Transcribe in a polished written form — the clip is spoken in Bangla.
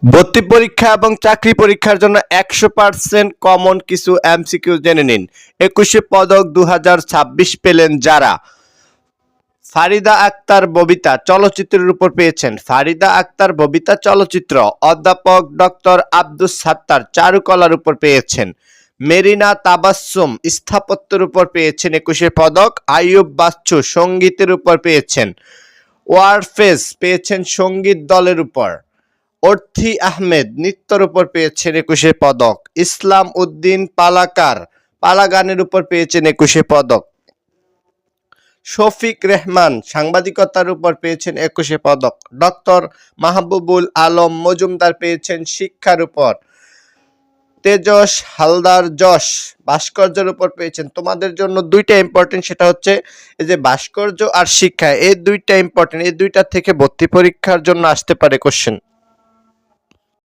ভর্তি পরীক্ষা এবং চাকরি পরীক্ষার জন্য 100% কমন কিছু এমসিকিউ জেনে নিন। 21শে পদক 2026 পেলেন যারা। ফারিদা আক্তার ববিতা চলচ্চিত্রের উপর পেয়েছেন। ফারিদা আক্তার ববিতা চলচ্চিত্র। অধ্যাপক ডক্টর আব্দুস সাত্তার চারুকলার উপর পেয়েছেন। মেরিনা তাবাসসুম স্থাপত্যের উপর পেয়েছেন 21শে পদক। আইয়ুব বাচ্চু সঙ্গীতের উপর পেয়েছেন। ওয়ারফেজ পেয়েছেন সঙ্গীত দলের উপর। অর্থী আহমেদ নৃত্যের উপর পেয়েছেন 21শে পদক। ইসলাম উদ্দিন পালাকার পালাগানের উপর পেয়েছেন 21শে পদক। শফিক রেহমান সাংবাদিকতার উপর পেয়েছেন 21শে পদক। ডক্টর মাহবুবুল আলম মজুমদার পেয়েছেন শিক্ষার উপর। তেজস হালদার যশ ভাস্কর্যের উপর পেয়েছেন। তোমাদের জন্য দুইটা ইম্পর্টেন্ট, সেটা হচ্ছে এই যে ভাস্কর্য আর শিক্ষা, এই দুইটা ইম্পর্টেন্ট। এই দুইটা থেকে ভর্তি পরীক্ষার জন্য আসতে পারে কোশ্চেন।